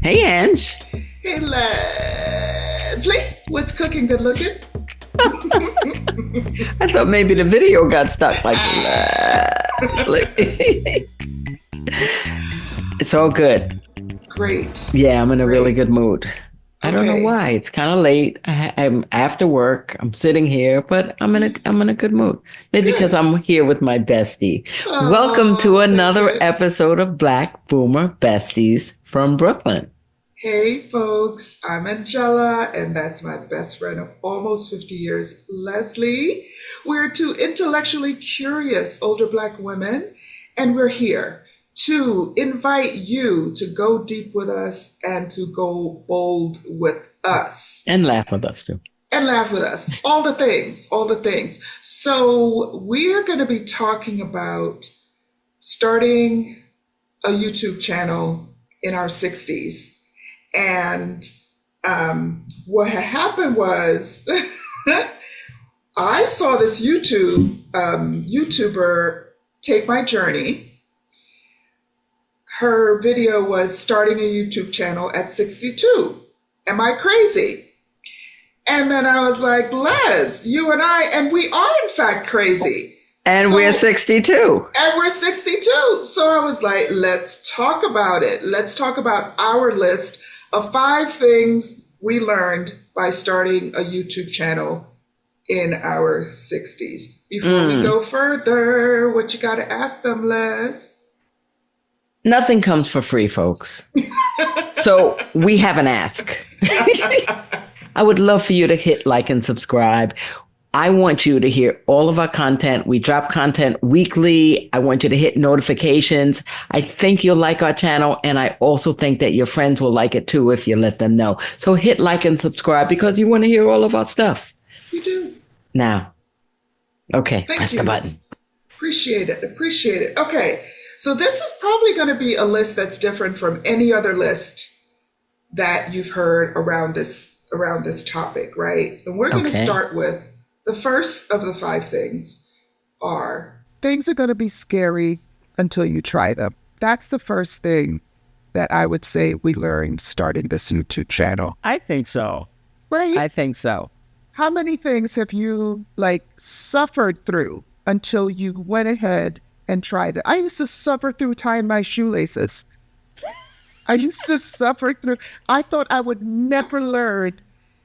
Hey, Ange. Hey, Leslie. What's cooking? Good looking? I thought maybe the video got stuck like Leslie. It's all good. Great. Yeah, I'm in a really Great. good mood. I don't know Okay. why. It's kind of late. I'm after work. I'm sitting here, but I'm in a good mood. Maybe because Good. I'm here with my bestie. Welcome Oh, to I'll take another it. episode of Black Boomer Besties from Brooklyn. Hey, folks. I'm Angela, and that's my best friend of almost 50 years, Leslie. We're two intellectually curious older Black women, and we're here to invite you to go deep with us and to go bold with us. And laugh with us too. And laugh with us. All the things, all the things. So, we're going to be talking about starting a YouTube channel in our 60s. And what had happened was I saw this YouTuber take my journey. Her video was starting a YouTube channel at 62. Am I crazy? And then I was like, Les, you and we are in fact crazy. And So- we're 62. And we're 62. So I was like, let's talk about it. Let's talk about our list of 5 things we learned by starting a YouTube channel in our 60s. Before we go further, what you got to ask them, Les? Nothing comes for free, folks. So we have an ask. I would love for you to hit like and subscribe. I want you to hear all of our content. We drop content weekly. I want you to hit notifications. I think you'll like our channel. And I also think that your friends will like it too if you let them know. So hit like and subscribe because you want to hear all of our stuff. You do. Now, okay, Thank press you. the button. Appreciate it. Appreciate it. Okay. So this is probably going to be a list that's different from any other list that you've heard around this topic, right? And we're going to Okay. start with the first of the 5 things are Things are going to be scary until you try them. That's the first thing that I would say we learned starting this YouTube channel. I think so. Right? I think so. How many things have you suffered through until you went ahead and tried it? I used to suffer through tying my shoelaces. I thought I would never learn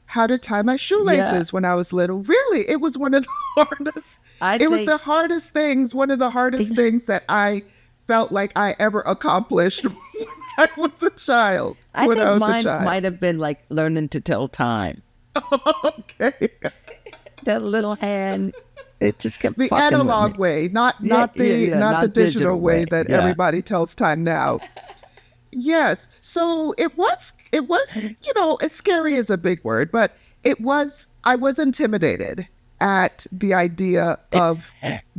how to tie my shoelaces when I was little. Really, it was one of the hardest. Was the hardest things, one of the hardest things that I felt like I ever accomplished when I was a child. I think mine might have been like learning to tell time. Okay. That little hand, it just kept The fucking with analog me. way, not not the digital way way. that Yeah. everybody tells time now. Yes. So it was, scary is a big word, but I was intimidated at the idea of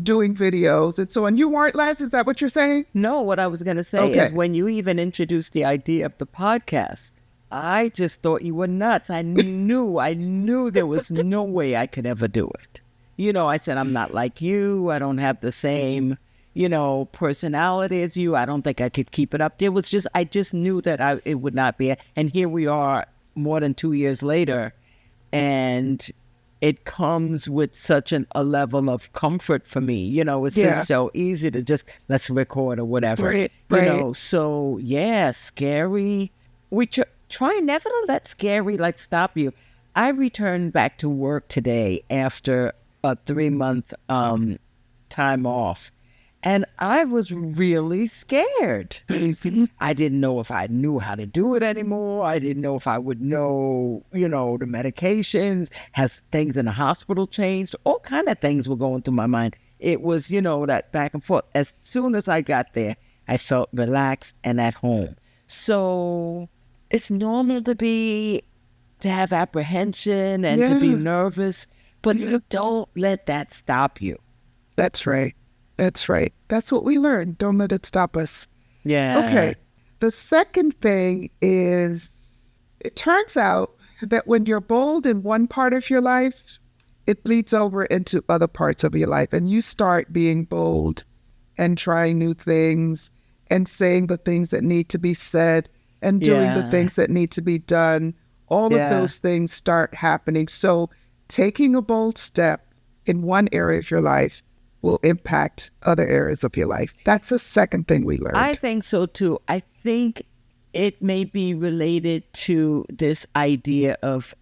doing videos and so on. You weren't, Les? Is that what you're saying? No, what I was going to say is when you even introduced the idea of the podcast, I just thought you were nuts. I knew there was no way I could ever do it. I said, I'm not like you. I don't have the same, personality as you. I don't think I could keep it up. I just knew that it would not be. And here we are more than 2 years later. And it comes with such a level of comfort for me. It's just so easy to just, let's record or whatever. Right. So yeah, scary. We try never to let scary stop you. I returned back to work today after a 3-month time off. And I was really scared. I didn't know if I knew how to do it anymore. I didn't know if I would know, the medications. Has things in the hospital changed? All kind of things were going through my mind. It was, that back and forth. As soon as I got there, I felt relaxed and at home. So it's normal to have apprehension and to be nervous, but don't let that stop you. That's right. That's right. That's what we learned. Don't let it stop us. Yeah. Okay. The second thing is, it turns out that when you're bold in one part of your life, it bleeds over into other parts of your life. And you start being bold and trying new things and saying the things that need to be said. and doing the Yeah. things that need to be done, all of Yeah. those things start happening. So taking a bold step in one area of your life will impact other areas of your life. That's the second thing we learned. I think so too. I think it may be related to this idea of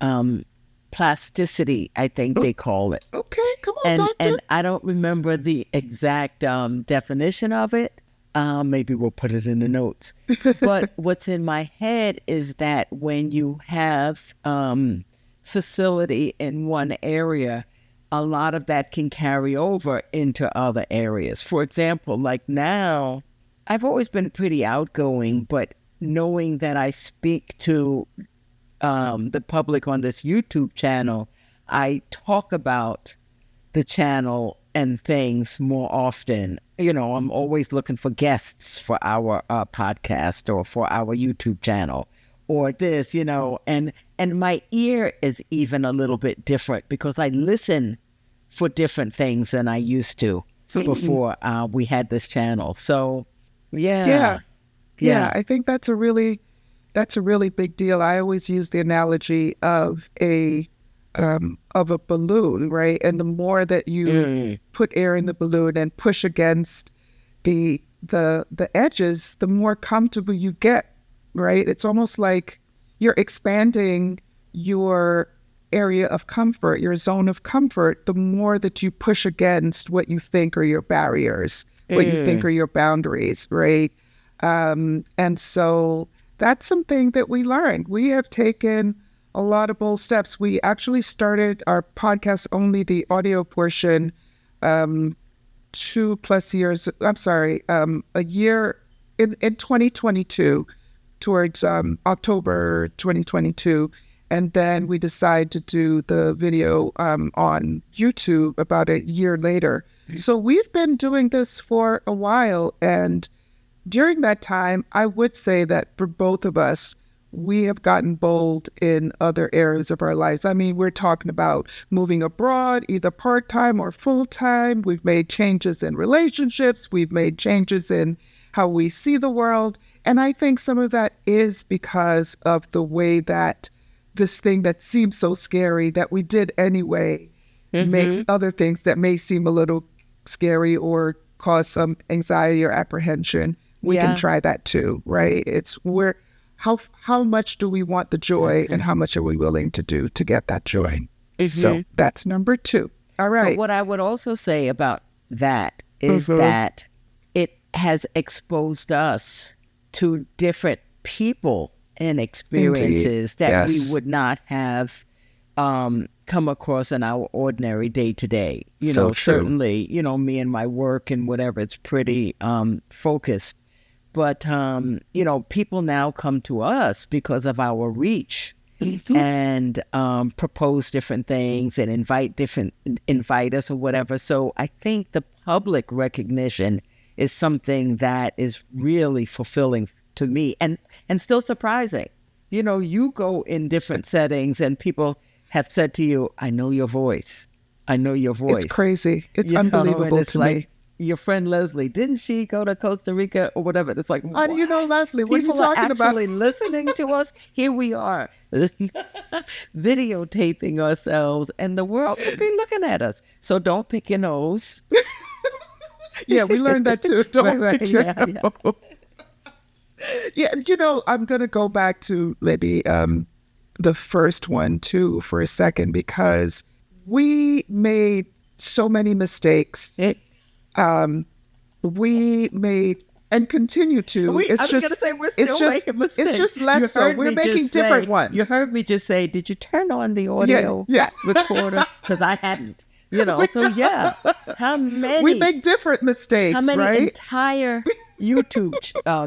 plasticity, I think they call it. Okay, come on, doctor. And I don't remember the exact definition of it. Maybe we'll put it in the notes. But what's in my head is that when you have facility in one area, a lot of that can carry over into other areas. For example, like now, I've always been pretty outgoing, but knowing that I speak to the public on this YouTube channel, I talk about the channel and things more often. You know, I'm always looking for guests for our podcast or for our YouTube channel or this, you know, and my ear is even a little bit different because I listen for different things than I used to before we had this channel. So, yeah. I think that's a really big deal. I always use the analogy of a balloon, right? And the more that you put air in the balloon and push against the edges, the more comfortable you get, right? It's almost like you're expanding your area of comfort, your zone of comfort, the more that you push against what you think are your barriers, what you think are your boundaries, right? And so that's something that we learned. We have taken a lot of bold steps. We actually started our podcast, only the audio portion, 2+ years, a year in 2022, towards October 2022. And then we decided to do the video on YouTube about a year later. So we've been doing this for a while. And during that time, I would say that for both of us, we have gotten bold in other areas of our lives. I mean, we're talking about moving abroad, either part-time or full-time. We've made changes in relationships. We've made changes in how we see the world. And I think some of that is because of the way that this thing that seems so scary that we did anyway makes other things that may seem a little scary or cause some anxiety or apprehension. We can try that too, right? It's how much do we want the joy and how much are we willing to do to get that joy? So that's number 2. All right. But what I would also say about that is that it has exposed us to different people and experiences that we would not have come across in our ordinary day-to-day. You know, certainly, you know, me and my work and whatever, it's pretty focused. But, you know, people now come to us because of our reach and propose different things and invite us or whatever. So I think the public recognition is something that is really fulfilling to me and still surprising. You know, you go in different settings and people have said to you, I know your voice. I know your voice. It's crazy. It's You know, unbelievable and it's to like, me. your friend Leslie, didn't she go to Costa Rica or whatever? It's like, And you know, Leslie, what are you people are talking about? actually listening to us. Here we are, videotaping ourselves, and the world could be looking at us. So don't pick your nose. Yeah, we learned that too. Don't Right, pick your yeah. nose. Yeah, you know, I'm going to go back to maybe the first one too for a second, because we made so many mistakes. We made and continue to. I was going to say, we're still making mistakes. It's just less so. We're making different ones. You heard me just say, did you turn on the audio recorder? Because I hadn't. You know, so yeah. How many? We make different mistakes, How many right? entire YouTube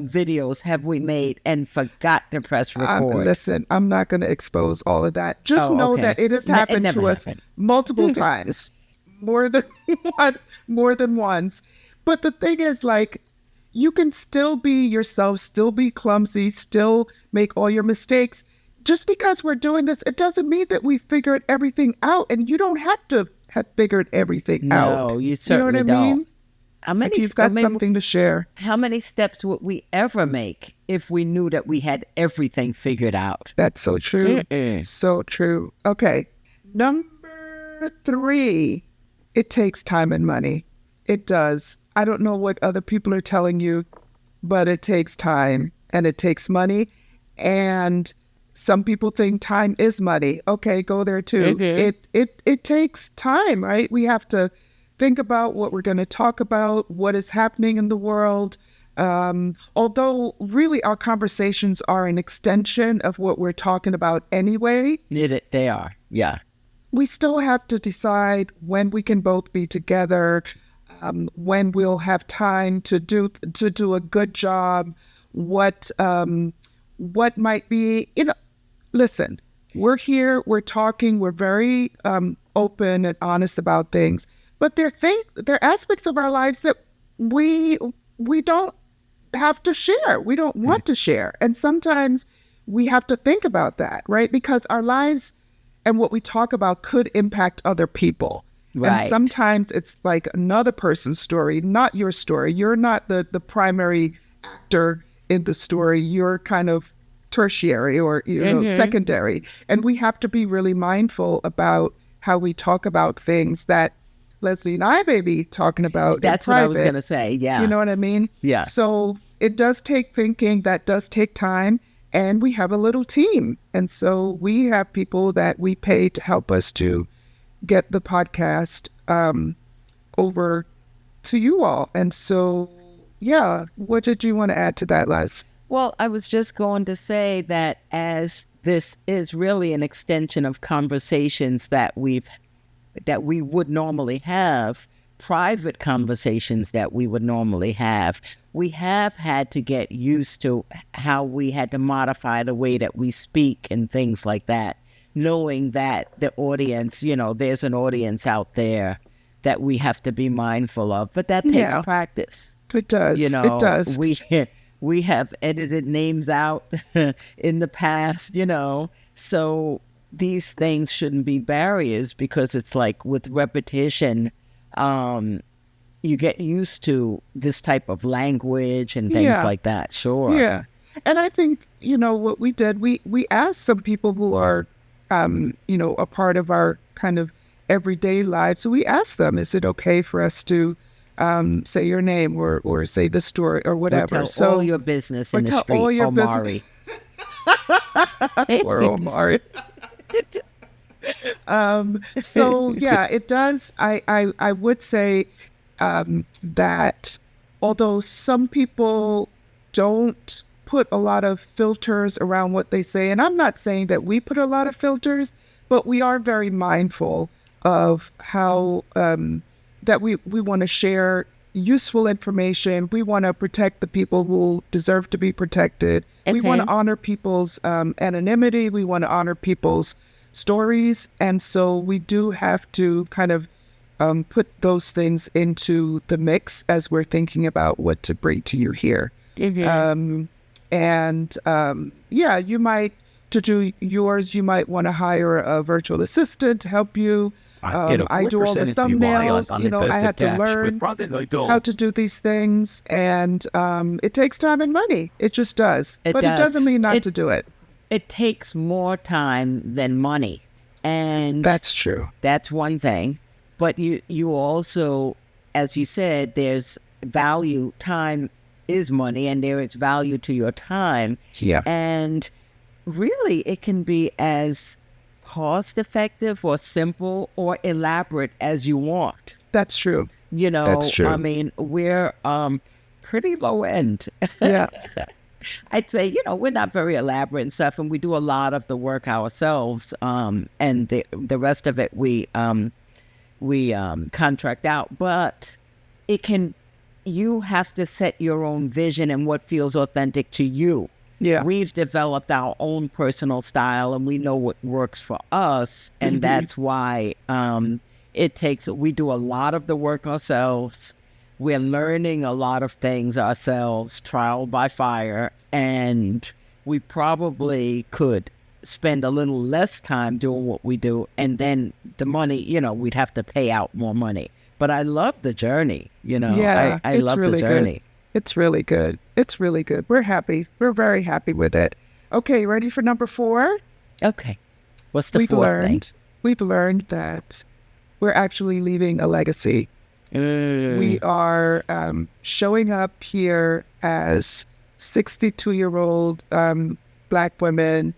videos have we made and forgot to press record? Listen, I'm not going to expose all of that. Just know that it has happened to us multiple times. More than once. But the thing is, like, you can still be yourself, still be clumsy, still make all your mistakes. Just because we're doing this, it doesn't mean that we figured everything out. And you don't have to have figured everything out. No, you certainly know what I mean? don't. How many, if you've got something to share. How many steps would we ever make if we knew that we had everything figured out. That's so true. Mm-mm. So true. Okay. Number 3, it takes time and money. It does. I don't know what other people are telling you, but it takes time and it takes money. And some people think time is money. Okay, go there too. It takes time, right? We have to think about what we're going to talk about, what is happening in the world. Although really our conversations are an extension of what we're talking about anyway. They are, yeah. We still have to decide when we can both be together, when we'll have time to do a good job, what might be, listen, we're here, we're talking, we're very open and honest about things, but there are aspects of our lives that we don't have to share. We don't want to share. And sometimes we have to think about that, right? Because our lives and what we talk about could impact other people. Right. And sometimes it's like another person's story, not your story. You're not the primary actor in the story. You're kind of tertiary or secondary. And we have to be really mindful about how we talk about things that Leslie and I may be talking about. That's what I was going to say. Yeah. You know what I mean? Yeah. So it does take thinking. That does take time. And we have a little team. And so we have people that we pay to help us to get the podcast over to you all. And so, yeah, what did you want to add to that, Les? Well, I was just going to say that as this is really an extension of conversations that we would normally have, private conversations that we would normally have, we have had to get used to how we had to modify the way that we speak and things like that, knowing that the audience, there's an audience out there that we have to be mindful of. But that takes practice. It does. It does. We have edited names out in the past, so these things shouldn't be barriers, because it's like with repetition, you get used to this type of language and things like that. Sure. Yeah. And I think, what we did, we asked some people who are, a part of our kind of everyday lives. So we asked them, is it okay for us to say your name or say the story or whatever? Or tell all your business in the street, all your Omari. Or Omari. So yeah, it does. I would say that although some people don't put a lot of filters around what they say, and I'm not saying that we put a lot of filters, but we are very mindful of how that we want to share useful information. We want to protect the people who deserve to be protected. We want to honor people's anonymity. We want to honor people's stories. And so we do have to kind of put those things into the mix as we're thinking about what to bring to you here. You might, to do yours, you might want to hire a virtual assistant to help you. I do all the thumbnails. I had to learn how to do these things, and it takes time and money. It just does. It doesn't mean not to do it. It takes more time than money, and that's true. That's one thing. But you also, as you said, there's value. Time is money, and there is value to your time. Yeah. And really, it can be as cost-effective or simple or elaborate as you want. That's true. That's true. I mean, we're pretty low end. Yeah. I'd say, we're not very elaborate and stuff, and we do a lot of the work ourselves, and the rest of it we contract out. But you have to set your own vision and what feels authentic to you. Yeah. We've developed our own personal style, and we know what works for us, and that's why we do a lot of the work ourselves. We're learning a lot of things ourselves, trial by fire, and we probably could spend a little less time doing what we do, and then the money, we'd have to pay out more money. But I love the journey, Yeah, I it's love really the journey. Good. It's really good. It's really good. We're happy. We're very happy with it. Okay, ready for number 4? Okay. What's the fourth thing? We've learned that we're actually leaving a legacy. We are showing up here as 62-year-old Black women.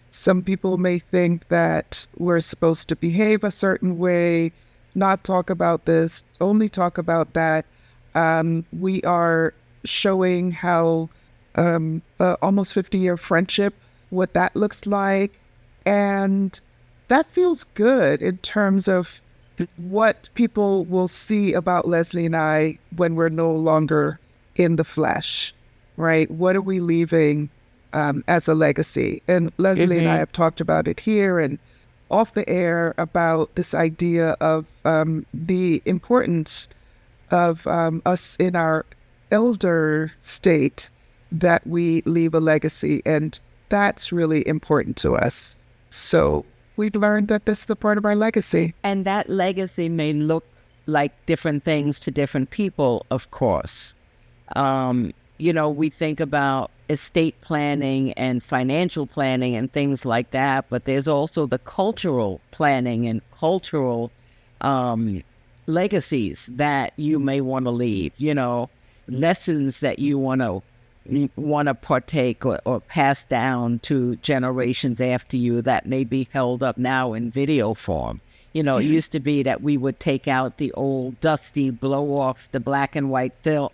Some people may think that we're supposed to behave a certain way, not talk about this, only talk about that. We are showing how almost 50-year friendship, what that looks like. And that feels good in terms of what people will see about Leslie and I when we're no longer in the flesh, right? What are we leaving as a legacy? And Leslie and I have talked about it here and off the air about this idea of the importance of us in our elder state, that we leave a legacy. And that's really important to us. So we've learned that this is a part of our legacy. And that legacy may look like different things to different people, of course. We think about estate planning and financial planning and things like that, but there's also the cultural planning and cultural legacies that you may want to leave, lessons that you want to partake or pass down to generations after you that may be held up now in video form. It used to be that we would take out the old dusty, blow off the black and white film,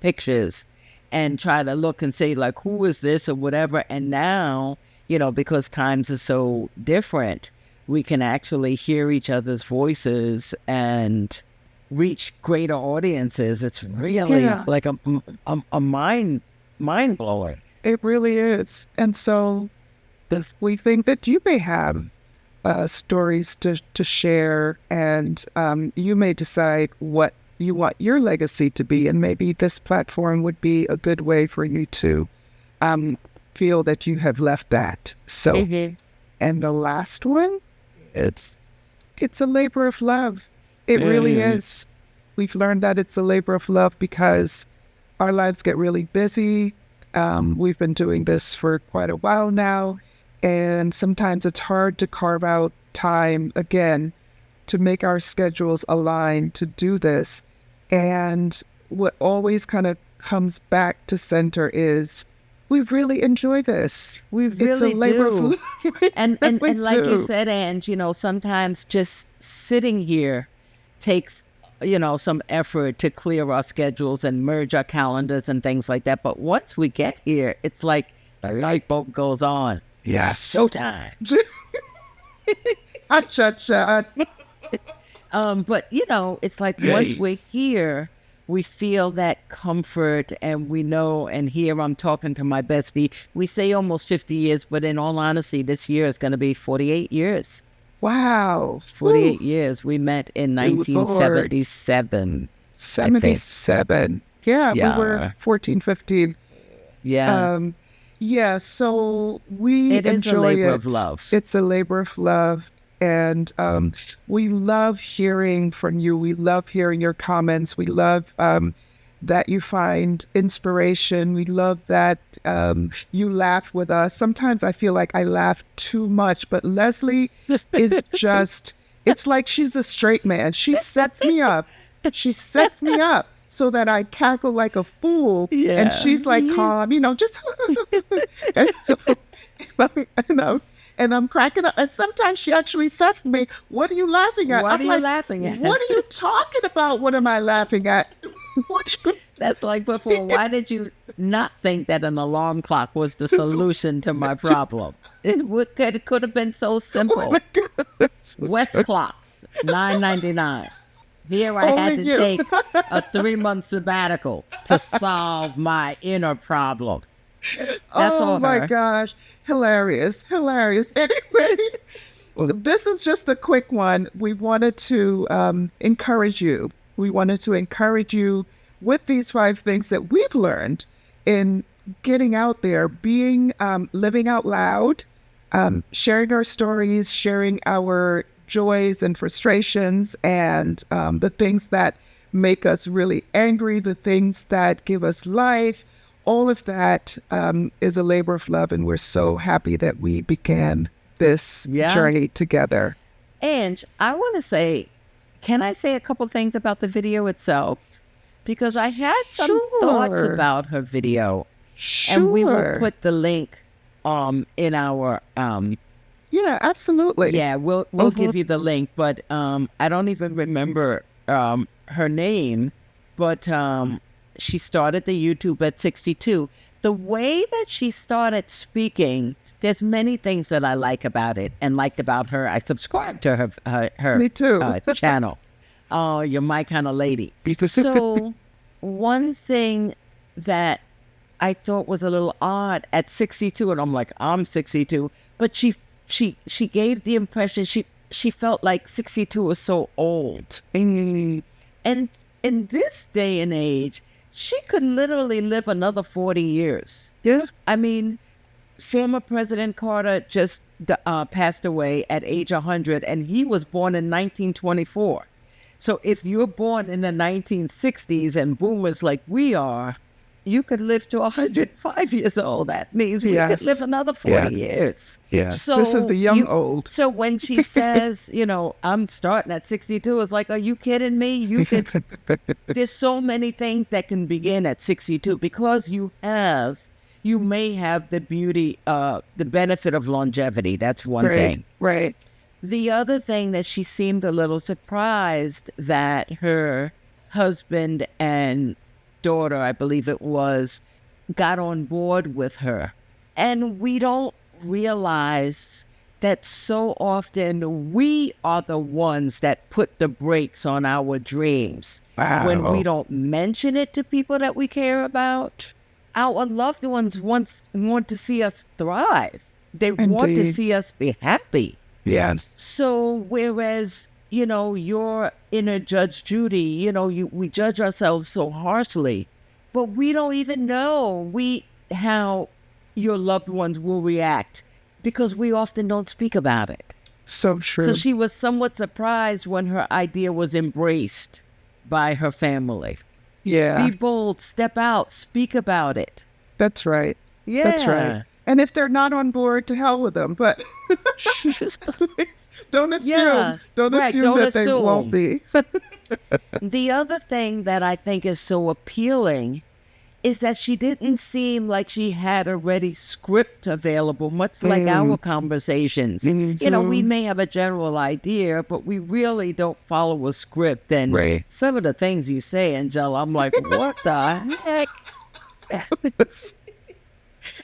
pictures and try to look and say, like, who is this or whatever. And now, because times are so different, we can actually hear each other's voices and reach greater audiences. It's really like a mind blowing. It really is. And so we think that you may have stories to share, and you may decide what you want your legacy to be, and maybe this platform would be a good way for you to feel that you have left that. So, and the last one, it's a labor of love. It really is. We've learned that it's a labor of love because our lives get really busy. We've been doing this for quite a while now, and sometimes it's hard to carve out time again to make our schedules align to do this. And what always kind of comes back to center is we really enjoy this. We really do. And like do. you said, Ange, sometimes just sitting here takes some effort to clear our schedules and merge our calendars and things like that. But once we get here, it's like the light bulb goes on. Yeah. Showtime. Cha-cha-cha. But, it's like once we're here, we feel that comfort, and we know, and here I'm talking to my bestie, we say almost 50 years, but in all honesty, this year is going to be 48 years. Wow. 48 years. We met in 1977. 77. Yeah, we were 14, 15. Yeah. So we it is enjoy a labor it. of love. It's a labor of love. And we love hearing from you. We love hearing your comments. We love that you find inspiration. We love that you laugh with us. Sometimes I feel like I laugh too much, but Leslie is just, it's like she's a straight man. She sets me up. She sets me up so that I cackle like a fool. Yeah. And she's like calm, just, and I'm cracking up. And sometimes she actually says to me, "What are you laughing at?" What are you laughing at? What are you talking about? What am I laughing at? That's like before. Why did you not think that an alarm clock was the solution to my problem? It could have been so simple. West Clocks, $9.99. Here I had to take a 3-month sabbatical to solve my inner problem. Oh my gosh. Hilarious. Anyway, this is just a quick one. We wanted to encourage you. We wanted to encourage you with these 5 things that we've learned in getting out there, being, living out loud, sharing our stories, sharing our joys and frustrations, and the things that make us really angry, the things that give us life. All of that is a labor of love, and we're so happy that we began this journey together. And I want to say, can I say a couple things about the video itself? Because I had some thoughts about her video. And we will put the link in our yeah, absolutely. Yeah, we'll give you the link, but I don't even remember her name, but she started the YouTube at 62. The way that she started speaking, there's many things that I like about it and liked about her. I subscribed to her Me too. channel. Oh, you're my kind of lady. So one thing that I thought was a little odd at 62, and I'm like, I'm 62, but she gave the impression she felt like 62 was so old. And in this day and age, she could literally live another 40 years. Yeah. I mean, former President Carter just passed away at age 100, and he was born in 1924. So if you're born in the 1960s and boomers like we are, you could live to 105 years old. That means we could live another 40 years. Yeah. So this is the young old. So when she says, I'm starting at 62, it's like, are you kidding me? You could. There's so many things that can begin at 62 because you may have the beauty, the benefit of longevity. That's one thing. Right. The other thing that she seemed a little surprised that her husband and daughter, I believe it was, got on board with her. And we don't realize that so often we are the ones that put the brakes on our dreams. Wow. When we don't mention it to people that we care about. Our loved ones want to see us thrive. They want to see us be happy. Yes. So whereas, your inner Judge Judy, we judge ourselves so harshly, but we don't even know how your loved ones will react because we often don't speak about it. So true. So she was somewhat surprised when her idea was embraced by her family. Yeah. Be bold, step out, speak about it. That's right. Yeah. That's right. And if they're not on board, to hell with them. But don't assume. Yeah. Don't Right, assume don't that they assume. won't be. The other thing that I think is so appealing is that she didn't seem like she had a ready script available, much like our conversations. We may have a general idea, but we really don't follow a script. And some of the things you say, Angela, I'm like, what the heck?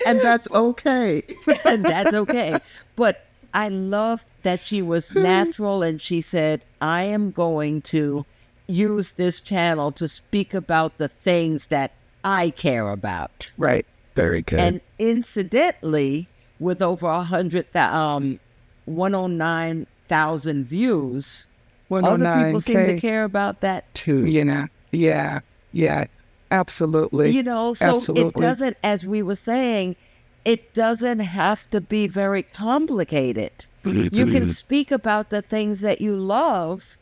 And that's okay. And that's okay. But I loved that she was natural and she said, I am going to use this channel to speak about the things that I care about. Right. Very good. And incidentally, with over 109,000 views, other people seem to care about that too. Yeah. Absolutely. So Absolutely. it doesn't, as we were saying, it doesn't have to be very complicated. You can speak about the things that you love,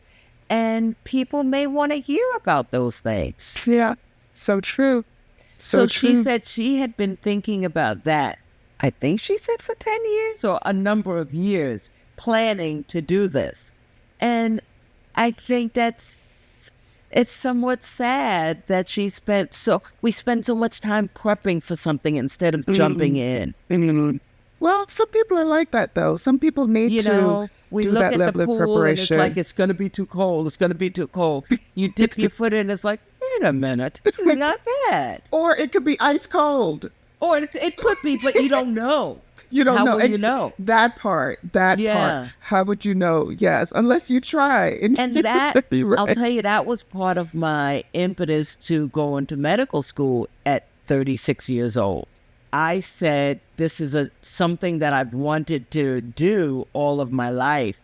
and people may want to hear about those things. Yeah. So true. So she said she had been thinking about that, I think she said for 10 years or a number of years, planning to do this. And I think it's somewhat sad that we spend so much time prepping for something instead of jumping in. Well, some people are like that, though. Some people need to we do look that at level the of pool and it's preparation. like, it's going to be too cold. It's going to be too cold. You dip your foot in, it's like, wait a minute, this is not bad. Or it could be ice cold. Or it could be, but you don't know. You don't How know. will you know? That part. How would you know? Yes, unless you try. And that, Right. I'll tell you, that was part of my impetus to go into medical school at 36 years old. I said, this is something that I've wanted to do all of my life.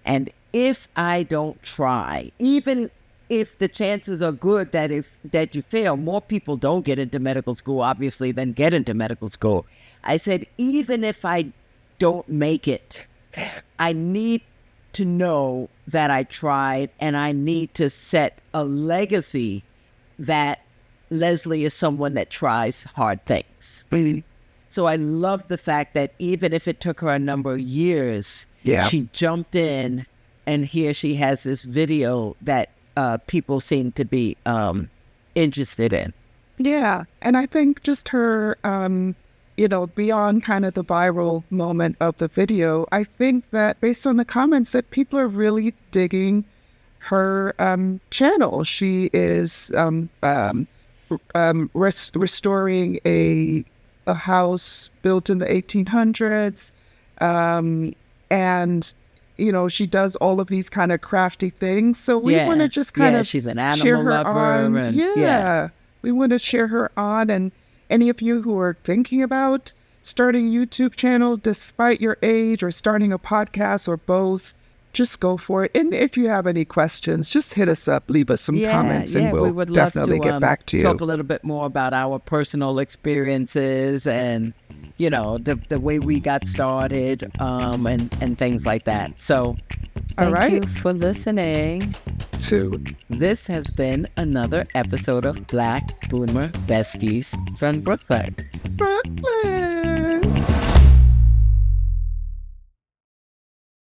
And if I don't try, even if the chances are good that you fail, more people don't get into medical school, obviously, than get into medical school. I said, even if I don't make it, I need to know that I tried, and I need to set a legacy that Leslie is someone that tries hard things. So I love the fact that even if it took her a number of years, she jumped in, and here she has this video that people seem to be interested in. Yeah. And I think just her, beyond kind of the viral moment of the video, I think that based on the comments that people are really digging her channel. She is restoring a house built in the 1800s. And, she does all of these kind of crafty things. So we want to just kind of she's an share animal her lover. on. And, We want to share her on. And any of you who are thinking about starting a YouTube channel, despite your age, or starting a podcast, or both, just go for it. And if you have any questions, just hit us up, leave us some comments, and we we'll would love definitely to, get back to you. Talk a little bit more about our personal experiences and, the way we got started and things like that. So thank you for listening. This has been another episode of Black Boomer Besties from Brooklyn.